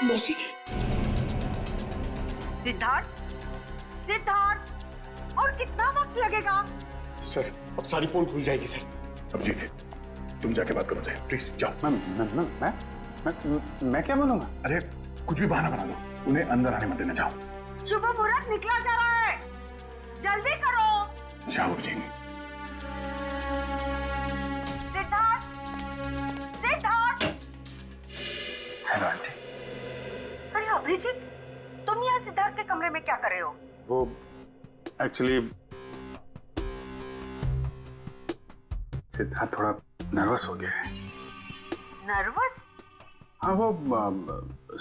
मौसी जी। सिद्धार्थ, सिद्धार्थ, और कितना वक्त लगेगा? सर अब सारी पोल खुल जाएगी सर। अभिजीत, तुम जाके बात करो सर, प्लीज जाओ। मैं क्या बोलूंगा? अरे कुछ भी बहाना बना दो, उन्हें अंदर आने मत देना। जाओ। शुभ मुहूर्त निकला जा रहा है, जल्दी करो। जाओ अभिजीत। सिद्धार्थ, सिद्धार्थ। Hello aunty. अरे अभिजीत, तुम यहाँ सिद्धार्थ के कमरे में क्या कर रहे हो? वो एक्चुअली सिद्धार्थ थोड़ा नर्वस हो गया है। नर्वस? हाँ, वो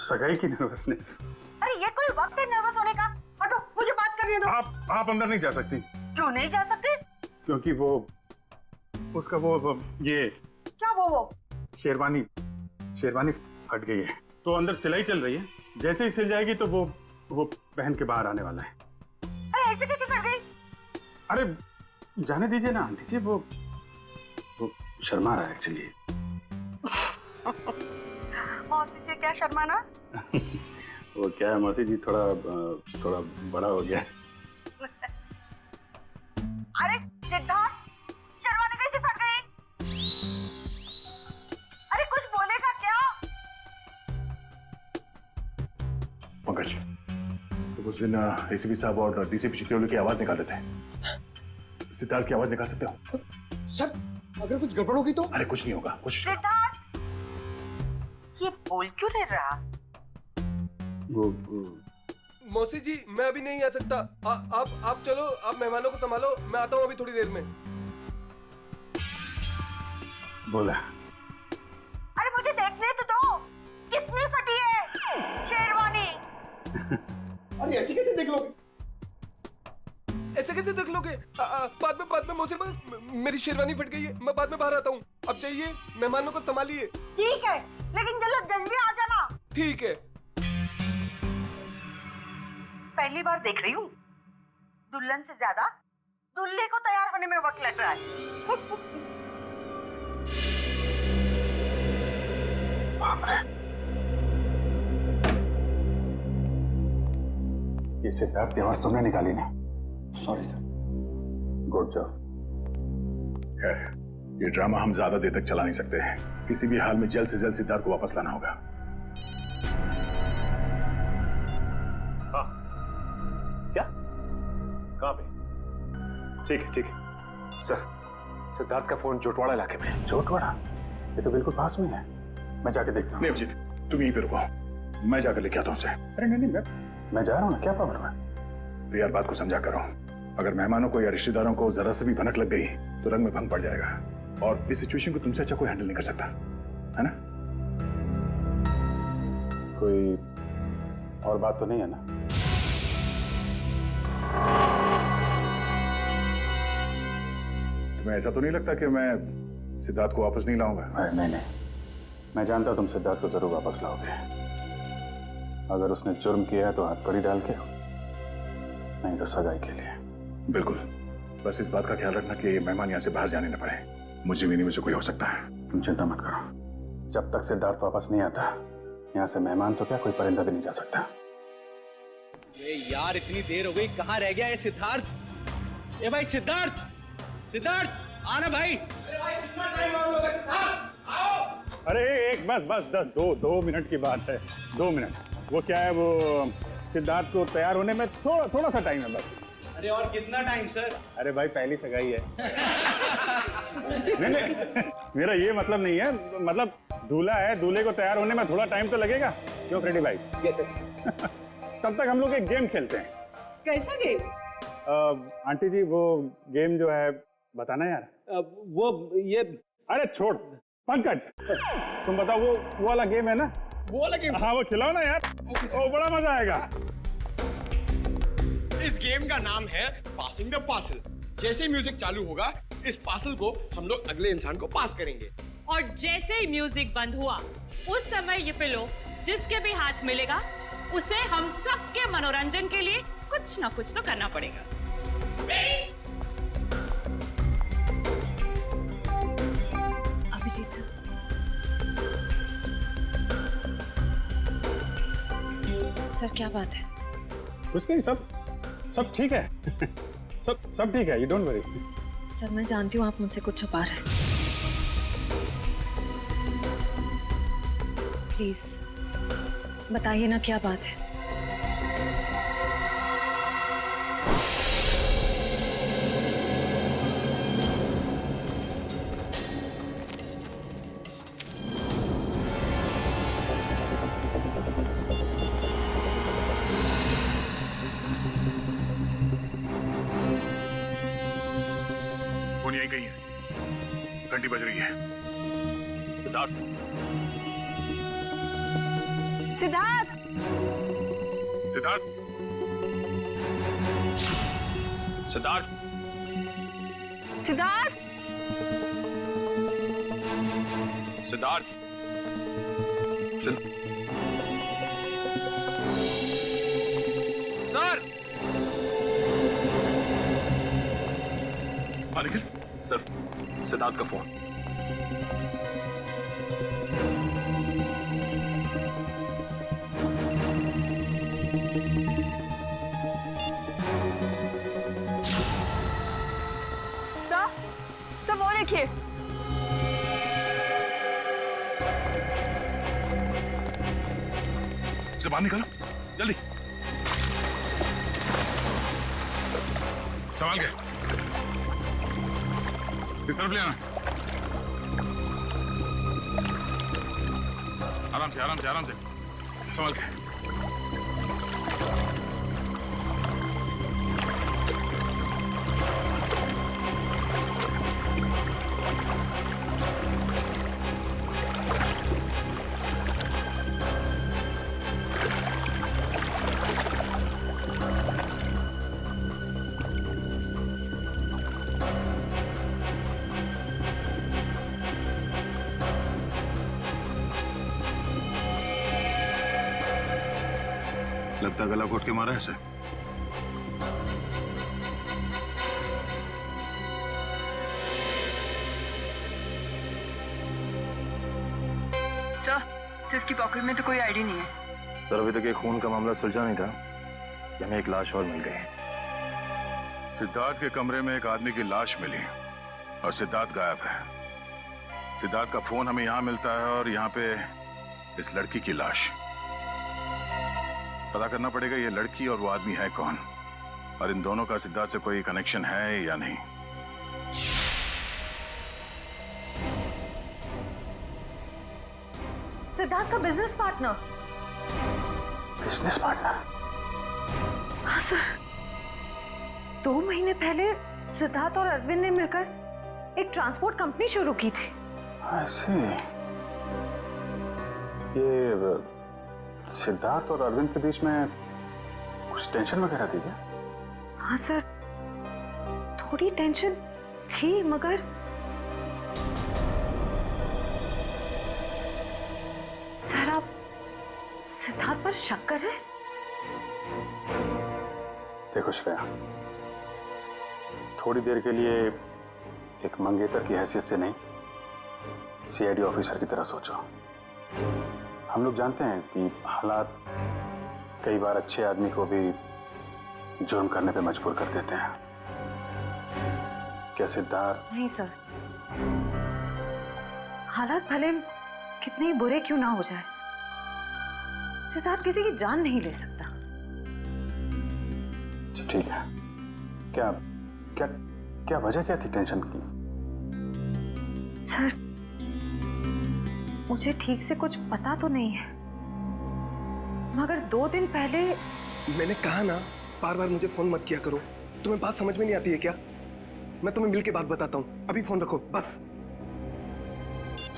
सगाई की नर्वसनेस। अरे ये कोई वक्त है नर्वस होने का? हटो, मुझे बात करने दो। आप अंदर नहीं जा सकती। क्यों नहीं जा सकते? क्योंकि वो उसका वो ये क्या वो? शेरवानी फट गई है, तो अंदर सिलाई चल रही है। जैसे ही सिल जाएगी तो वो पहन के बाहर आने वाला है। अरे ऐसे कैसे फट गई? अरे जाने दीजिए ना आंटी जी, वो शर्मा रहा है एक्चुअली। मौसी से क्या शर्माना? वो क्या है मौसी जी, थोड़ा बड़ा हो गया है। अरे सिद्धार्थ, शर्माने कैसे फट गई? अरे कुछ बोलेगा क्या? पंकज, तो उस दिन एसीपी साहब और डीसीपी चित्रोली की आवाज निकाल रहे थे। सिद्धार्थ की आवाज निकाल सकते हो? सर अगर कुछ गड़बड़ होगी तो? अरे कुछ नहीं होगा, कोशिश करो। सिद्धार्थ, ये बोल क्यों नहीं रहा? वो मौसी जी, मैं अभी नहीं आ सकता। आप चलो, आप मेहमानों को संभालो, मैं आता हूँ अभी थोड़ी देर में। बोला। अरे मुझे देखने तो दो, कितनी फटी है शेरवानी। अरे ऐसे कैसे देख लोगे? ऐसे कैसे देख लोगे? बाद में मौसी, मेरी शेरवानी फट गई है, मैं बाद में बाहर आता हूँ। अब जाइए, मेहमानों को संभालिए। ठीक है, लेकिन चलो जल्दी आ जाना। ठीक है। पहली बार देख रही हूँ, दुल्हन से ज्यादा दूल्हे को तैयार होने में वक्त लग रहा है। बाप रे, ये सिद्धार्थ की आवाज तुमने निकाली नहीं? Sorry sir. Good job. खैर, ये ड्रामा हम ज्यादा देर तक चला नहीं सकते हैं। किसी भी हाल में जल्द से जल्द सिद्धार्थ को वापस लाना होगा। क्या? कहाँ पे? ठीक है सर। सिद्धार्थ का फोन जोटवाड़ा इलाके में। जोटवाड़ा? ये तो बिल्कुल पास में है। मैं जाके देखता हूँ। नहीं अभिजीत, तुम यहीं पे रुको, मैं जाकर लेके आता हूँ उसे। अरे नहीं, मैं जा रहा हूँ ना, क्या प्रॉब्लम है? तो यार बात को समझा करो। अगर मेहमानों को या रिश्तेदारों को जरा से भी भनक लग गई तो रंग में भंग पड़ जाएगा, और इस सिचुएशन को तुमसे अच्छा कोई हैंडल नहीं कर सकता, है ना? कोई और बात तो नहीं है ना? तुम्हें ऐसा तो नहीं लगता कि मैं सिद्धार्थ को वापस नहीं लाऊंगा? नहीं, मैं जानता तुम सिद्धार्थ को जरूर वापस लाओगे। अगर उसने जुर्म किया है तो हथकड़ी डाल के, नहीं तो सगाई के लिए। बिल्कुल, बस इस बात का ख्याल रखना कि मेहमान यहाँ से बाहर जाने न पाए। मुझे भी नहीं, मुझे कोई हो सकता है। तुम चिंता मत करो, जब तक सिद्धार्थ वापस नहीं आता यहाँ से मेहमान तो क्या, कोई परिंदा भी नहीं जा सकता। ये यार इतनी देर हो गई, कहाँ रह गया ये सिद्धार्थ? ए भाई सिद्धार्थ आना भाई। अरे भाई कितना टाइम और लोगे? सिद्धार्थ आओ। अरे एक बस 2 मिनट की बात है। 2 मिनट। वो क्या है, वो सिद्धार्थ को तैयार होने में थोड़ा सा टाइम है बस। अरे और कितना टाइम सर? अरे भाई पहली सगाई है। नहीं, मेरा ये मतलब नहीं है, मतलब दूल्हा है, दूल्हे को तैयार होने में थोड़ा टाइम तो लगेगा। क्यों फ्रेडी भाई? Yes sir. तब तक हम लोग एक गेम खेलते हैं। कैसा गेम? आंटी जी वो गेम जो है बताना यार। वो ये अरे छोड़ पंकज, तुम बताओ वो वाला गेम है ना? वो वाला गेम? हाँ वो खिलाओ ना यार, वो बड़ा मजा आएगा। इस गेम का नाम है पासिंग द पार्सल। जैसे म्यूजिक चालू होगा, इस पार्सल को हम लोग अगले इंसान को पास करेंगे। और जैसे ही म्यूजिक बंद हुआ, उस समय ये पिलो जिसके भी हाथ मिलेगा उसे हम सबके मनोरंजन के लिए कुछ ना कुछ तो करना पड़ेगा। अभिजीत सर, सर क्या बात है? कुछ नहीं, सब ठीक है। सब ठीक है, यू डोंट वरी। सर मैं जानती हूँ आप मुझसे कुछ छुपा रहे हैं। प्लीज बताइए ना क्या बात है। फोन यहीं कहीं है, घंटी बज रही है। सिद्धार्थ, सिद्धार्थ, सिद्धार्थ, सिद्धार्थ, सिद्धार्थ, सिद्धार्थ, सर, निखिल सर, सिद्धार्थ का फोन। सर वो देखिए। बाहर निकालो जल्दी, संभाल के इस तरफ ले आना। आराम से आराम से आराम से संभाल के। लगता गला घोट के मारा है इसे। सर इसकी पॉकेट में तो कोई आईडी नहीं है। सर अभी तक एक खून का मामला सुलझा नहीं था कि हमें एक लाश और मिल गई। सिद्धार्थ के कमरे में एक आदमी की लाश मिली और सिद्धार्थ गायब है। सिद्धार्थ का फोन हमें यहाँ मिलता है और यहाँ पे इस लड़की की लाश। पता करना पड़ेगा ये लड़की और वो आदमी है कौन, और इन दोनों का सिद्धार्थ से कोई कनेक्शन है या नहीं। सिद्धार्थ का बिजनेस पार्टनर। Business partner? हाँ सर, 2 महीने पहले सिद्धार्थ और अरविंद ने मिलकर एक ट्रांसपोर्ट कंपनी शुरू की थी। ऐसे ये सिद्धार्थ और अरविंद के बीच में कुछ टेंशन वगैरह थी क्या? हाँ सर, थोड़ी टेंशन थी, मगर सर आप सिद्धार्थ पर शक कर रहे हैं? देखो श्रेया, थोड़ी देर के लिए एक मंगेतर की हैसियत से नहीं, सीआईडी ऑफिसर की तरह सोचो। हम लोग जानते हैं कि हालात कई बार अच्छे आदमी को भी जुर्म करने पे मजबूर कर देते हैं। क्या सिद्धार्थ? नहीं सर, हालात भले कितने ही बुरे क्यों ना हो जाए, सिद्धार्थ किसी की जान नहीं ले सकता। ठीक है, क्या क्या क्या वजह क्या थी टेंशन की? सर मुझे ठीक से कुछ पता तो नहीं है, मगर 2 दिन पहले मैंने कहा ना, बार बार मुझे फोन मत किया करो। तुम्हें बात समझ में नहीं आती है क्या? मैं तुम्हें मिलके बात बताता हूँ, अभी फोन रखो बस।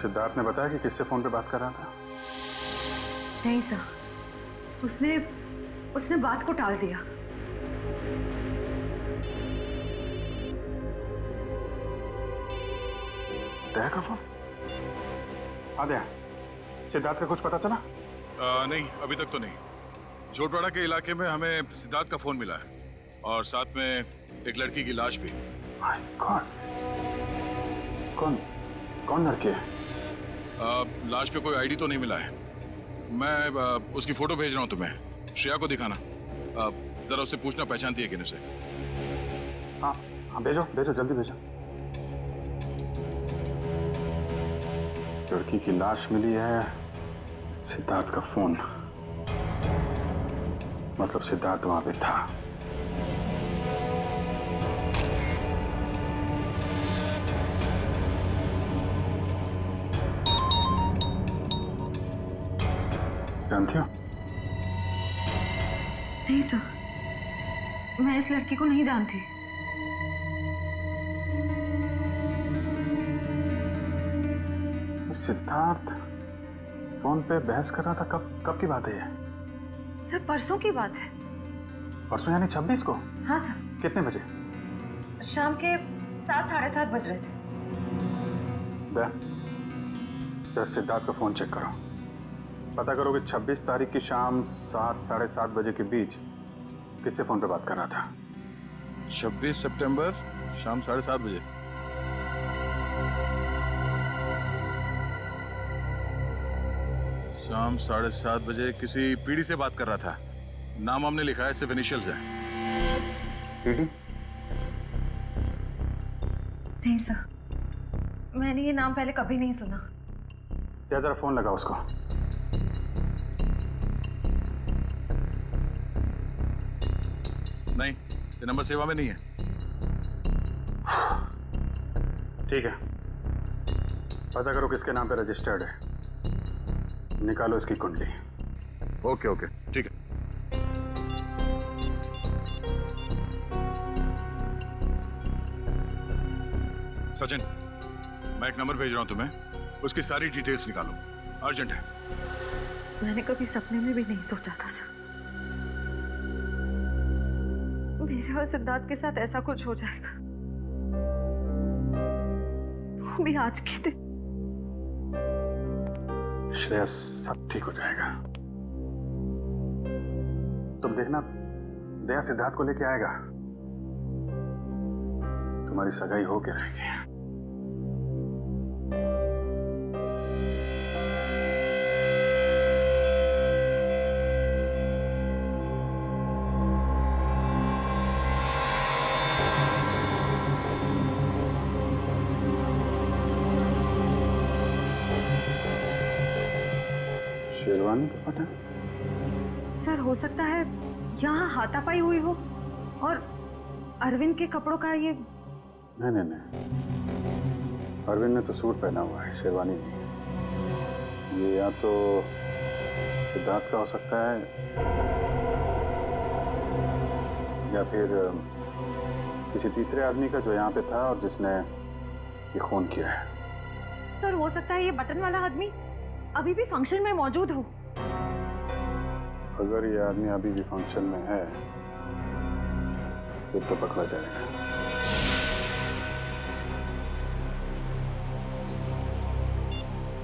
सिद्धार्थ ने बताया कि किससे फोन पे बात कर रहा था? नहीं सर, उसने बात को टाल दिया। दया का फोन? हाँ दया, सिद्धार्थ का कुछ पता चला? नहीं, अभी तक तो नहीं। जोटवाड़ा के इलाके में हमें सिद्धार्थ का फोन मिला है और साथ में एक लड़की की लाश भी। कौन कौन लड़की है? लाश पे कोई आईडी तो नहीं मिला है। मैं उसकी फोटो भेज रहा हूँ तुम्हें, श्रेया को दिखाना। जरा उससे पूछना पहचानती है कि नहीं उसे। हाँ हाँ, भेजो भेजो, जल्दी भेजो। लड़की की लाश मिली है, सिद्धार्थ का फोन, मतलब सिद्धार्थ वहां पे था। जानती हो? नहीं सर, मैं इस लड़की को नहीं जानती। सिद्धार्थ फोन पे बहस कर रहा था, कब की बात है ये? सर परसों की बात है। परसों यानी 26 को? हाँ सर। कितने बजे? शाम के 7 साढ़े 7 बज रहे थे। जरा सिद्धार्थ का फोन चेक करो, पता करो कि 26 तारीख की शाम 7 साढ़े 7 बजे के बीच किससे फोन पे बात कर रहा था। 26 सितंबर शाम 7:30 बजे। शाम 7:30 बजे किसी पीढ़ी से बात कर रहा था। नाम हमने लिखा है, सिर्फ इनिशियल्स हैं। पीढ़ी? नहीं सर, मैंने ये नाम पहले कभी नहीं सुना। क्या जरा फोन लगा उसको। नहीं, ये नंबर सेवा में नहीं है। ठीक है, पता करो किसके नाम पे रजिस्टर्ड है, निकालो इसकी कुंडली। ओके ओके, ठीक है। सचिन, मैं एक नंबर भेज रहा हूं तुम्हें, उसकी सारी डिटेल्स निकालो, अर्जेंट है। मैंने कभी सपने में भी नहीं सोचा था सर, मेरे और सिद्धार्थ के साथ ऐसा कुछ हो जाएगा। वो भी आज के दिन। श्रेया, सब ठीक हो जाएगा, तुम देखना। दया सिद्धार्थ को लेके आएगा, तुम्हारी सगाई हो के रहेगी। शेरवानी का पता? सर हो सकता है यहाँ हाथापाई हुई हो और अरविंद के कपड़ों का ये। नहीं, अरविंद ने तो सूट पहना हुआ है, शेरवानी नहीं। ये या तो सिद्धार्थ का हो सकता है या फिर किसी तीसरे आदमी का जो यहाँ पे था और जिसने ये खून किया है। सर हो सकता है ये बटन वाला आदमी अभी भी फंक्शन में मौजूद हो। अगर ये आदमी अभी भी फंक्शन में है फिर तो पकड़ा जाएगा।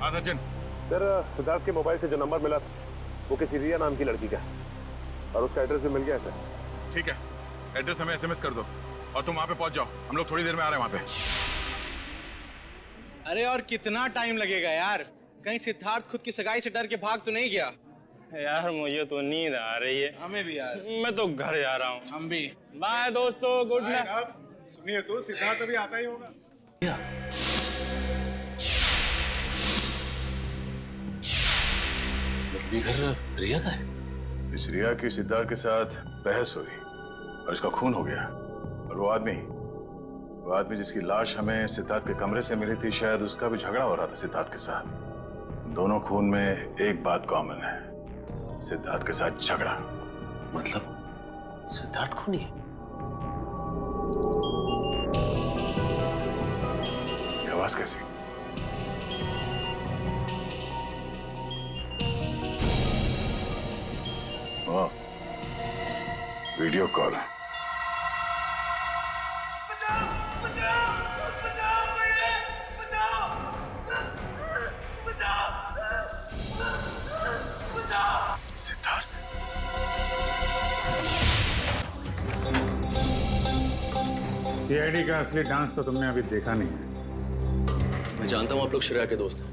हाँ सचिन। सर, सिद्धार्थ के मोबाइल से जो नंबर मिला वो किसी रिया नाम की लड़की का है और उसका एड्रेस भी मिल गया है सर। ठीक है, एड्रेस हमें SMS कर दो और तुम वहां पे पहुंच जाओ, हम लोग थोड़ी देर में आ रहे हैं वहां पे। अरे और कितना टाइम लगेगा यार? कहीं सिद्धार्थ खुद की सगाई से डर के भाग तो नहीं गया? यार मुझे तो नींद आ रही है। हमें भी यार। मैं तो घर जा रहा हूँ। हम भी। बाय दोस्तों, गुड नाइट। सुनिए तो सिद्धार्थ अभी आता ही होगा। घर रिया का है? इस रिया की सिद्धार्थ के साथ बहस हुई और इसका खून हो गया। और वो आदमी जिसकी लाश हमें सिद्धार्थ के कमरे से मिली थी, शायद उसका भी झगड़ा हो रहा था सिद्धार्थ के साथ। दोनों खून में एक बात कॉमन है, सिद्धार्थ के साथ झगड़ा। मतलब सिद्धार्थ खूनी है? ये आवाज कैसी? Video call. सीआईडी का असली डांस तो तुमने अभी देखा नहीं है। मैं जानता हूं आप लोग श्रेया के दोस्त हैं,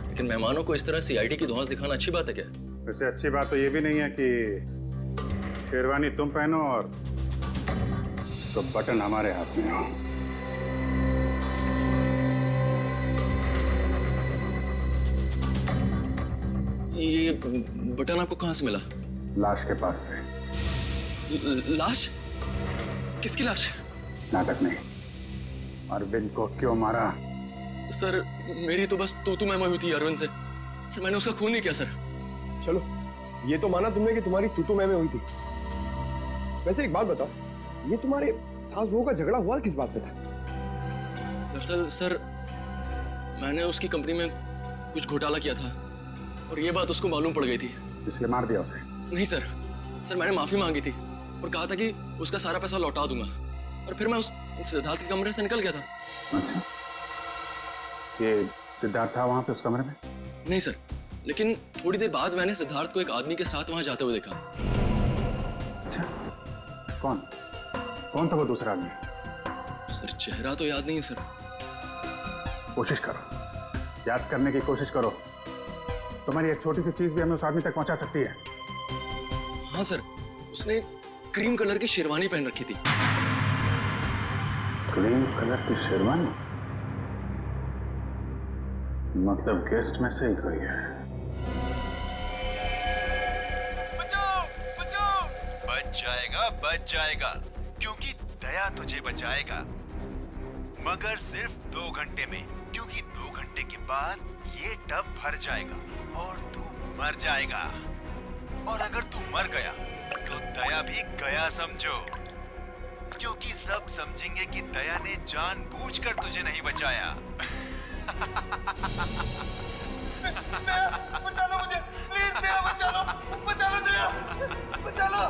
लेकिन मेहमानों को इस तरह सीआईडी की धौंस दिखाना अच्छी बात है क्या? वैसे अच्छी बात तो ये भी नहीं है कि शेरवानी तुम पहनो और तो बटन हमारे हाथ में हो। ये बटन आपको कहाँ से मिला? लाश के पास से। लाश? किसकी लाश? नाटक नहीं। अरविंद को क्यों मारा? सर मेरी तो बस तू मैं हुई थी अरविंद से। सर मैंने उसका खून नहीं किया सर। चलो ये तो माना तुमने कि तुम्हारी तू मैं हुई थी। वैसे एक बात बताओ, ये तुम्हारे सास बहू का झगड़ा हुआ किस बात पे था? दरअसल सर मैंने उसकी कंपनी में कुछ घोटाला किया था और ये बात उसको मालूम पड़ गई थी, इसलिए मार दिया उसे? नहीं सर, सर मैंने माफी मांगी थी और कहा था कि उसका सारा पैसा लौटा दूंगा और फिर मैं उस सिद्धार्थ के कमरे से निकल गया था। अच्छा, ये सिद्धार्थ था वहां पे उस कमरे में? नहीं सर, लेकिन थोड़ी देर बाद मैंने सिद्धार्थ को एक आदमी के साथ वहां जाते हुए देखा। अच्छा, कौन कौन था वो दूसरा आदमी? सर चेहरा तो याद नहीं है सर। कोशिश करो, याद करने की कोशिश करो। तुम्हारी एक छोटी सी चीज भी हमें उस आदमी तक पहुंचा सकती है। हाँ सर, उसने क्रीम कलर की शेरवानी पहन रखी थी। क्रीम कलर की शेरवानी? मतलब गेस्ट में से ही कोई है। बचाओ बचाओ! बच जाएगा क्योंकि दया तुझे बचाएगा, मगर सिर्फ 2 घंटे में, क्योंकि 2 घंटे के बाद ये टब भर जाएगा और तू मर जाएगा। और अगर तू मर गया तो दया भी गया समझो, क्योंकि सब समझेंगे कि दया ने जानबूझकर तुझे नहीं बचाया। बचा लो मुझे, प्लीज दया बचा लो दया, बचा लो।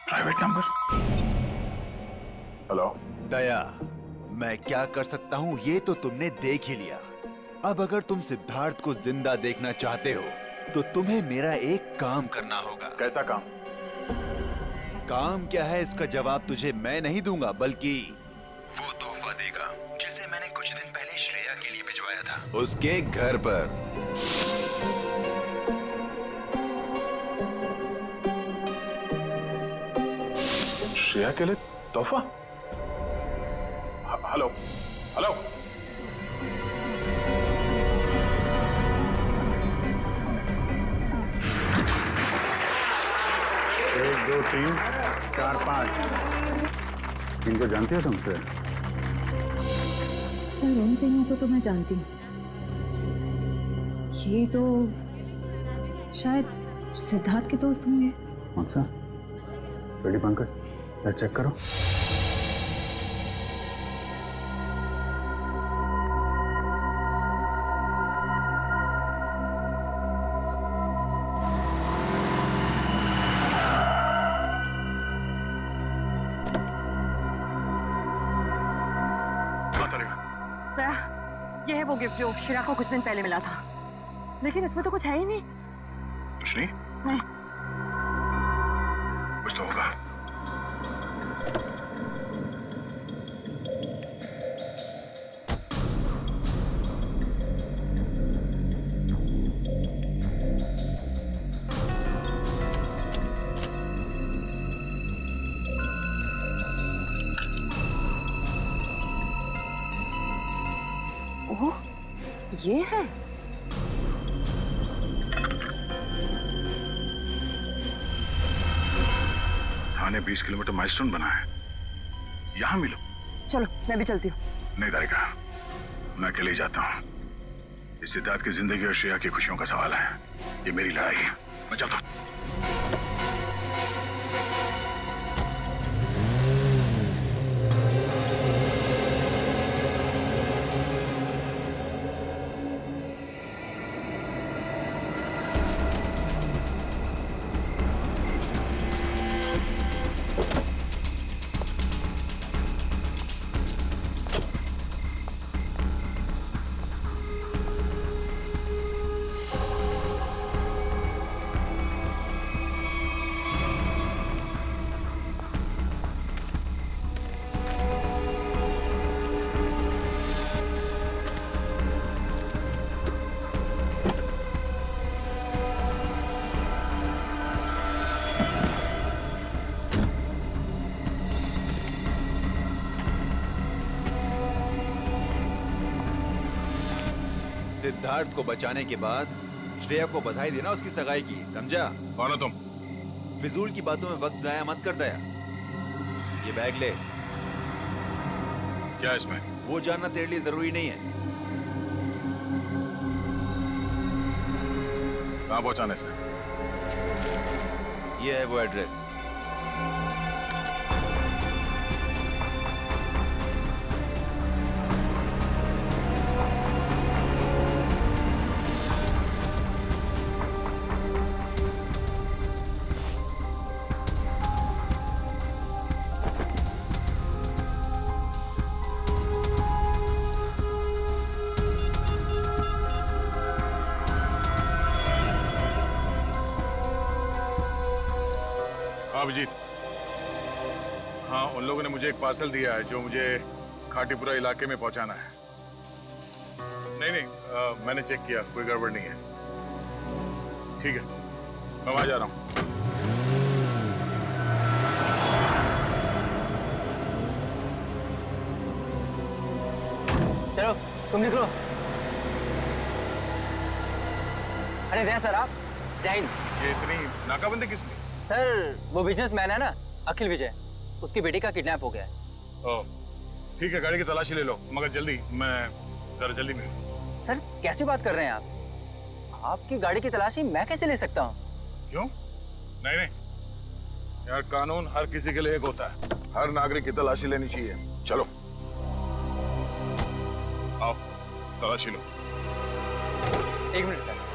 Private number. हेलो दया, मैं क्या कर सकता हूँ ये तो तुमने देख ही लिया। अब अगर तुम सिद्धार्थ को जिंदा देखना चाहते हो तो तुम्हें मेरा एक काम करना होगा। कैसा काम? काम क्या है इसका जवाब तुझे मैं नहीं दूंगा, बल्कि वो तोहफा देगा जिसे मैंने कुछ दिन पहले श्रेया के लिए भिजवाया था, उसके घर पर। श्रेया के लिए तोहफा? Hello hello, 1 2 3 4 5। इनको जानती हो तुम? सर उन तीनों को तो मैं जानती हूँ। ये तो शायद सिद्धार्थ के दोस्त होंगे। अच्छा, रेडी पंकज, चेक करो। ये है वो गिफ्ट जो शिरा को कुछ दिन पहले मिला था, लेकिन इसमें तो कुछ है ही नहीं। कुछ नहीं? नहीं। कुछ तो होगा। ओह, ये है। थाने 20 किलोमीटर माइलस्टोन बना है, यहाँ मिलो। चलो मैं भी चलती हूँ। नहीं तारिका, मैं अकेले ही जाता हूँ। इस सिद्धार्थ की जिंदगी और श्रेया की खुशियों का सवाल है। ये मेरी लड़ाई है, मैं चलता हूँ। सिद्धार्थ को बचाने के बाद श्रेया को बधाई देना उसकी सगाई की, समझा? कौन हो तुम? फिजूल की बातों में वक्त जाया मत कर दया। ये बैग ले। क्या इसमें? वो जानना तेरे लिए जरूरी नहीं है। कहाँ पहुंचाने से? ये है वो एड्रेस। अभिजीत, हाँ, उन लोगों ने मुझे एक पार्सल दिया है जो मुझे खाटीपुरा इलाके में पहुंचाना है। नहीं, मैंने चेक किया, कोई गड़बड़ नहीं है। ठीक है, मैं वहां जा रहा हूं। चलो तुम निकलो। अरे दया सर, आप जय हिंद। ये इतनी नाकाबंदी किसने? सर वो बिजनेसमैन है ना, अखिल विजय, उसकी बेटी का किडनैप हो गया है। ओह, ठीक है, गाड़ी की तलाशी ले लो, मगर जल्दी, मैं जरा जल्दी में। सर कैसी बात कर रहे हैं आप? आपकी गाड़ी की तलाशी मैं कैसे ले सकता हूँ? क्यों? नहीं नहीं यार, कानून हर किसी के लिए एक होता है, हर नागरिक की तलाशी लेनी चाहिए। चलो आओ, तलाशी लो। एक मिनट सर।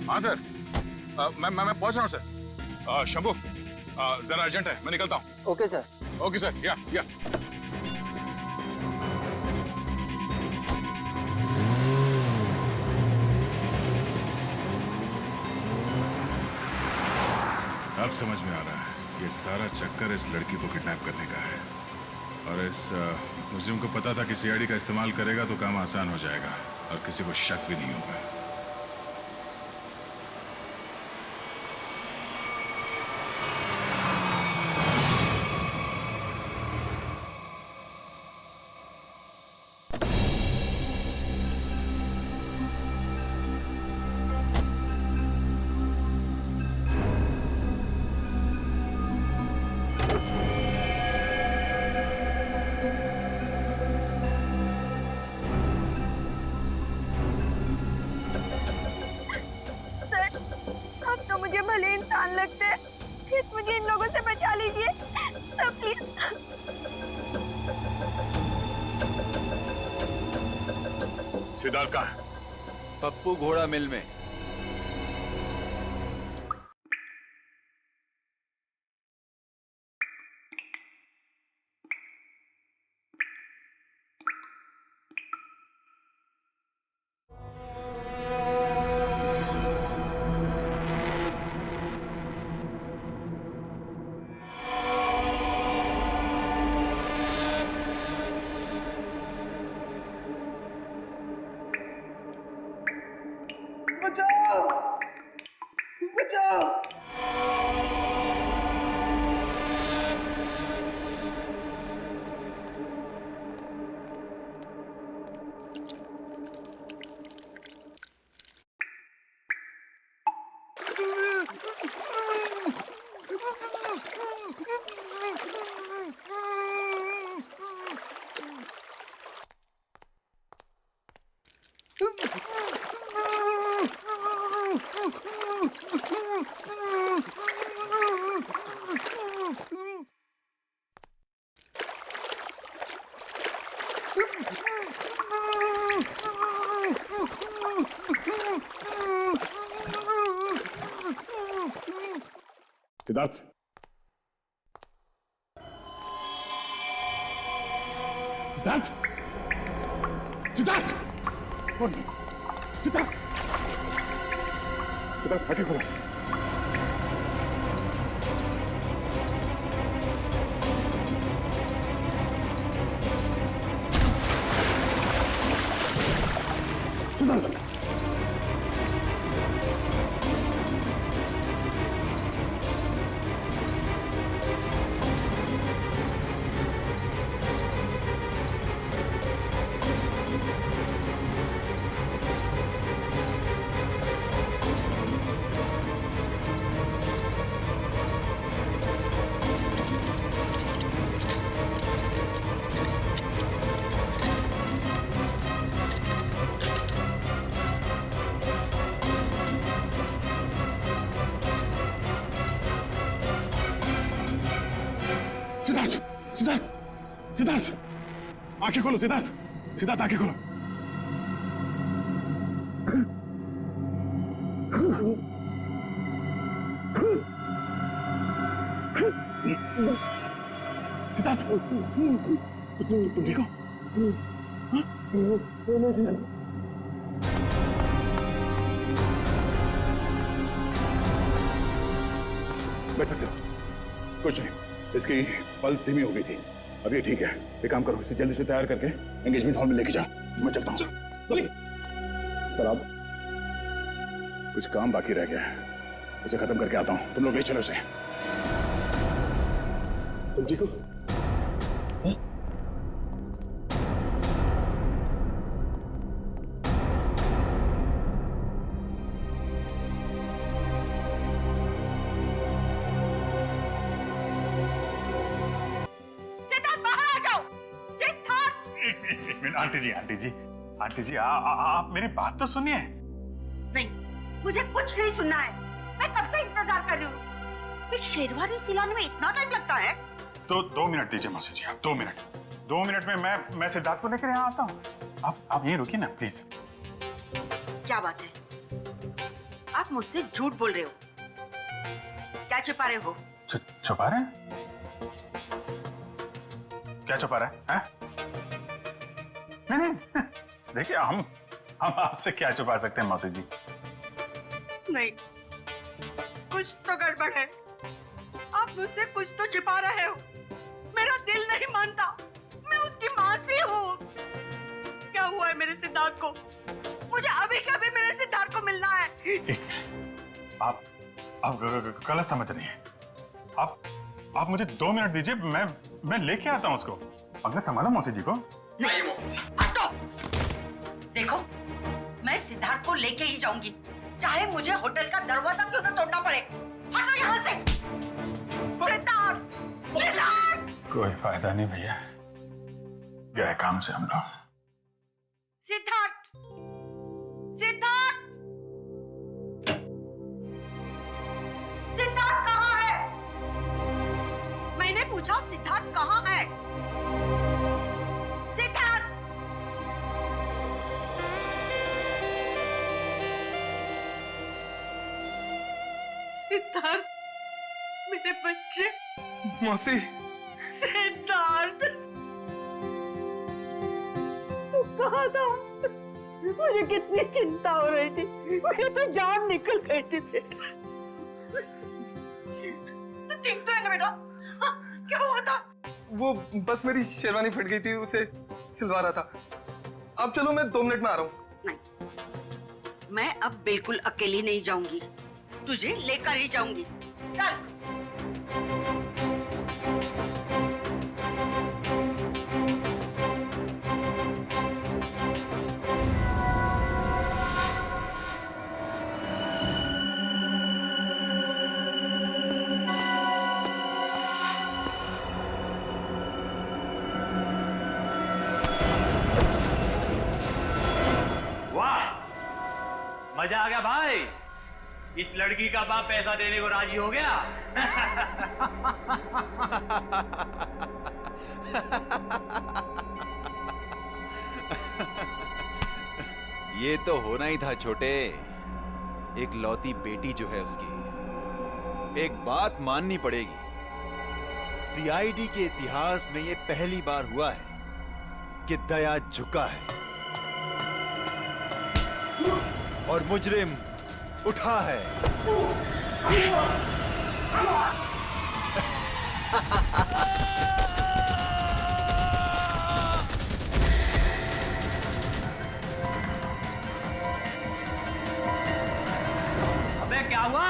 हाँ सर, मैं पहुंच रहा हूँ सर। शंभू, जरा अर्जेंट है, मैं निकलता हूँ। Okay sir. ओके सर, या। अब समझ में आ रहा है, ये सारा चक्कर इस लड़की को किडनैप करने का है। और इस मुस्लिम को पता था कि सीआईडी का इस्तेमाल करेगा तो काम आसान हो जाएगा और किसी को शक भी नहीं होगा। मुझे भले इंसान लगते हैं, प्लीज मुझे इन लोगों से बचा लीजिए सर, प्लीज। सिद्धार्थ कहाँ है? पप्पू घोड़ा मिल में। बचाओ! बचाओ! सिद्धार्थ, सिद्धार्थ, सिद्धार्थ, सिद्धार्थ, सिद्धार्थ, आगे खोलो। सिद्धार्थ, सिद्धार्थ, सिद्धार्थ, आंखें खोलो सिद्धार्थ, सिद्धार्थ आंखें खोलो। सिद्धार्थ, तुम ठीक हो? बैठ सकते हो। कुछ नहीं, इसकी पल्स धीमी हो गई थी, अब ये ठीक है। एक काम करो, इसे जल्दी से तैयार करके एंगेजमेंट हॉल में लेके जाओ। मैं चलता हूँ। सर आप, कुछ काम बाकी रह गया है, उसे खत्म करके आता हूँ। तुम लोग ले चलो उसे। तुम ठीक हो? आंटी जी, आंटी जी, आंटी जी, आप मेरी बात तो सुनिए। नहीं, मुझे कुछ नहीं सुनना है। मैं कब से इंतजार कर रही हूँ। एक शेरवानी सिलाने में इतना टाइम लगता है? तो 2 मिनट दीजिए मौसी जी, आप 2 मिनट। 2 मिनट में मैं सिद्धार्थ को लेकर यहाँ आता हूँ। आप यहीं रुकिए ना प्लीज। क्या बात है? आप मुझसे झूठ बोल रहे हो। क्या छुपा रहे हो? छुपा रहे हैं? क्या छुपा रहे हैं? नहीं, देखिए हम आपसे क्या छुपा सकते हैं मौसी जी? नहीं, कुछ तो गड़बड़ है। आप मुझसे कुछ तो छिपा रहे हो। मेरा दिल नहीं मानता। मैं उसकी मौसी हूँ। क्या हुआ है मेरे सिद्धार्थ को? मुझे अभी के अभी मेरे सिद्धार्थ को मिलना है। आप गलत समझ रही हैं। आप मुझे 2 मिनट दीजिए, मैं लेके आता हूँ उसको। अगर संभालो मौसी जी को। हटो। देखो, मैं सिद्धार्थ को लेके ही जाऊंगी, चाहे मुझे होटल का दरवाजा क्यों न तोड़ना पड़े। हटो यहाँ से। सिद्धार्थ, सिद्धार्थ। कोई फायदा नहीं भैया, गए काम से हम लोग। सिद्धार्थ, सिद्धार्थ, सिद्धार्थ कहाँ है? मैंने पूछा सिद्धार्थ कहाँ है? सिद्धार्थ, सिद्धार्थ, मेरे बच्चे। मौसी। सिद्धार्थ, तू कहाँ था? मुझे कितनी चिंता हो रही थी। मेरी तो जान निकल गई थी बेटा। तू ठीक तो है ना बेटा? क्या हुआ था? वो बस मेरी शेरवानी फट गई थी, उसे सिलवा रहा था। अब चलो, मैं 2 मिनट में आ रहा हूँ। नहीं, मैं अब बिल्कुल अकेली नहीं जाऊंगी। तुझे लेकर ही जाऊंगी। चल। मजा आ गया भाई। इस लड़की का बाप पैसा देने को राजी हो गया। ये तो होना ही था छोटे। एक लौती बेटी जो है उसकी, एक बात माननी पड़ेगी, सीआईडी के इतिहास में ये पहली बार हुआ है कि दया झुका है और मुजरिम उठा है। अबे क्या हुआ?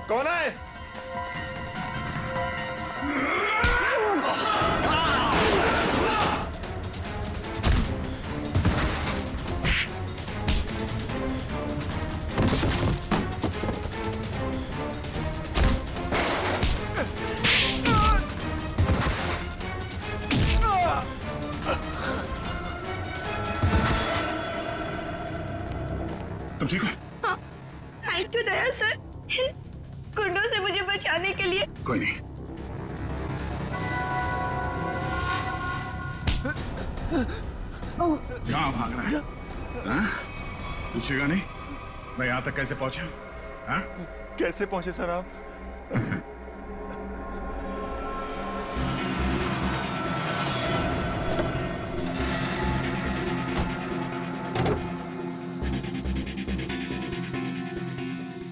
कौन है? तुम ठीक हो? Thank you Daya sir. गुंडों से मुझे बचाने के लिए। कोई नहीं। कहाँ भाग रहा है? हाँ? पूछेगा नहीं मैं यहाँ तक कैसे पहुंचा? हाँ? कैसे पहुंचे सर आप?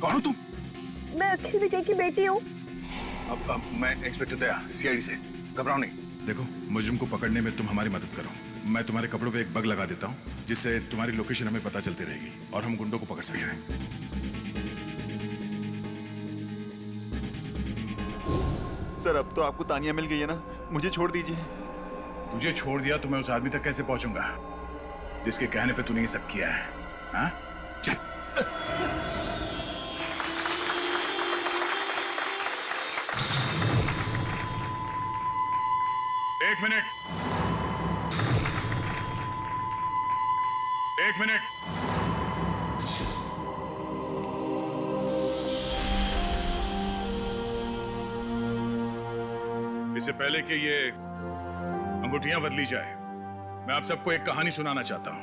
कौन हो तुम? मैं अक्षय विजय की बेटी हूँ। अब मैं इंस्पेक्टर दया, सीआईडी से। घबराओ नहीं। देखो, मुजरिम को पकड़ने में तुम हमारी मदद करो। मैं तुम्हारे कपड़ों पे एक बग लगा देता हूँ जिससे तुम्हारी लोकेशन हमें पता चलती रहेगी और हम गुंडों को पकड़ सकते हैं। सर अब तो आपको तानिया मिल गई है ना, मुझे छोड़ दीजिए। तुझे छोड़ दिया तो मैं उस आदमी तक कैसे पहुंचूंगा जिसके कहने पे तूने ये सब किया है? हाँ? चल। एक मिनट। इससे पहले कि ये अंगूठियां बदली जाए, मैं आप सबको एक कहानी सुनाना चाहता हूं।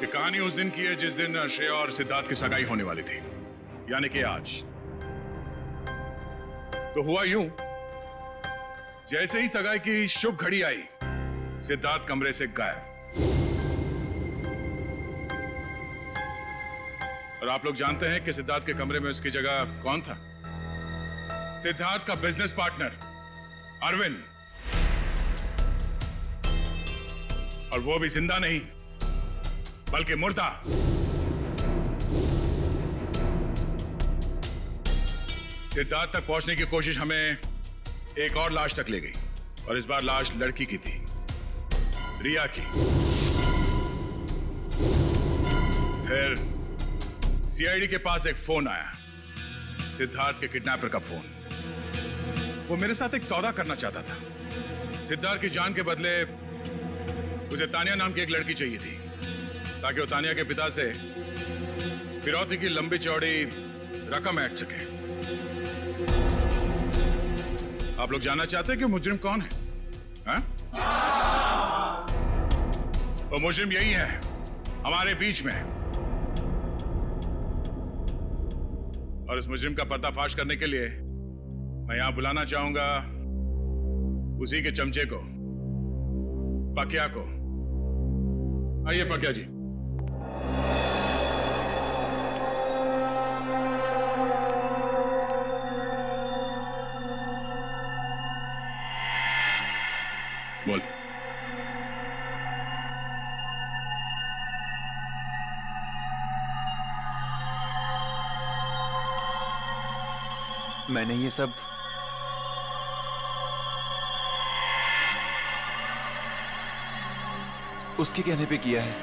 ये कहानी उस दिन की है जिस दिन श्रेया और सिद्धार्थ की सगाई होने वाली थी, यानी कि आज। तो हुआ यूं, जैसे ही सगाई की शुभ घड़ी आई, सिद्धार्थ कमरे से गायब। और आप लोग जानते हैं कि सिद्धार्थ के कमरे में उसकी जगह कौन था? सिद्धार्थ का बिजनेस पार्टनर अरविंद। और वो भी जिंदा नहीं बल्कि मुर्दा। सिद्धार्थ तक पहुंचने की कोशिश हमें एक और लाश तक ले गई, और इस बार लाश लड़की की थी, रिया की। फिर सीआईडी के पास एक फोन आया, सिद्धार्थ के किडनैपर का फोन। वो मेरे साथ एक सौदा करना चाहता था। सिद्धार्थ की जान के बदले उसे तानिया नाम की एक लड़की चाहिए थी, ताकि वो तानिया के पिता से फिरौती की लंबी चौड़ी रकम ऐंठ सके। आप लोग जानना चाहते हैं कि मुजरिम कौन है? हाँ? वो मुजरिम यही है, हमारे बीच में। और इस मुजरिम का पर्दाफाश करने के लिए मैं यहां बुलाना चाहूंगा उसी के चमचे को, पकिया को। आइए पकिया जी। बोल। मैंने ये सब उसके कहने पे किया है।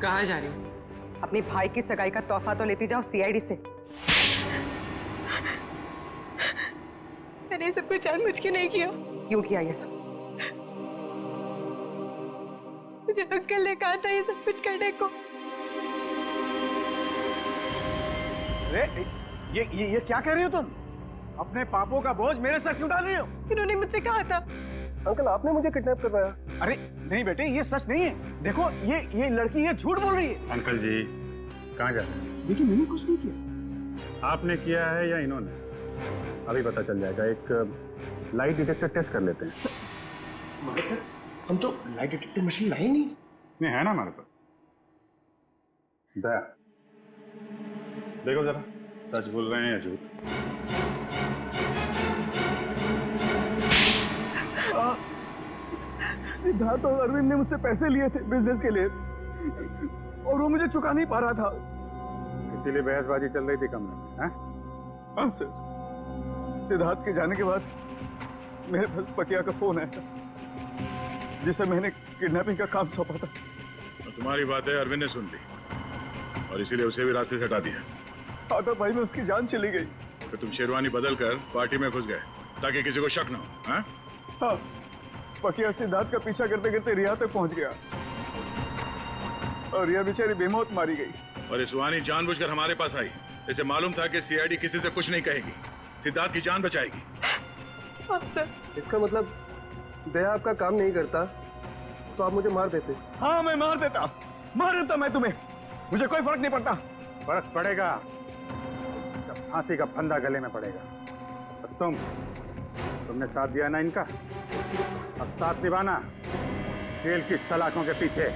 कहाँ जा रही हो? अपनी भाई की सगाई का तोहफा तो लेती जाओ सीआईडी से। मैंने ये सब कुछ जानबूझ के नहीं किया। क्यों किया ये सब? मुझे अंकल ने कहा था ये सब कुछ करने को। अरे ये क्या कह रही हो तुम? अपने पापों का बोझ मेरे सर क्यों डाल रही हो? इन्होंने मुझसे कहा था। अंकल आपने मुझे किडनैप करवाया। अरे नहीं बेटे, ये सच नहीं है। देखो ये लड़की ये झूठ बोल रही है। अंकल जी कहाँ जा रहे हैं? देखिए मैंने कुछ नहीं किया। आपने किया है या इन्होंने? अभी पता चल जाएगा। एक लाइट डिटेक्टर टेस्ट कर लेते हैं। मगर सर हम तो लाइट डिटेक्टर मशीन लाए नहीं। नहीं है ना हमारे पास। दया देखो जरा, सच बोल रहे हैं या झूठ? सिद्धार्थ और अरविंद ने मुझसे पैसे लिए थे बिजनेस के लिए, और वो मुझे चुका नहीं पा रहा था। इसीलिए बहसबाजी चल रही थी कमरे में, हैं? हाँ सर, सिद्धार्थ के जाने के बाद मेरे पास पकिया का फोन आया था, जिसे मैंने किडनैपिंग का काम सौंपा था। तो तुम्हारी बातें अरविंद ने सुन ली और इसीलिए उसे भी रास्ते से हटा दिया। हाथापाई में उसकी जान चली गई। तो तुम शेरवानी बदल कर पार्टी में घुस गए ताकि किसी को शक न हो। हाँ? हाँ, पकिया सिद्धार्थ का पीछा करते करते रिया तक पहुंच गया और रिया बेचारी बेमौत मारी गई। और इस वानी जानबूझकर हमारे पास आई। इसे मालूम था कि सीआईडी किसी से कुछ नहीं कहेगी, सिद्धार्थ की जान बचाएगी। हाँ सर। इसका मतलब दया आपका काम नहीं करता तो आप मुझे मार देते? हाँ, मैं मार देता मैं तुम्हें, मुझे कोई फर्क नहीं पड़ता। फर्क पड़ेगा जब फांसी का फंदा गले में पड़ेगा। और तुमने साथ दिया ना इनका, अब साथ निभाना जेल की सलाखों के पीछे।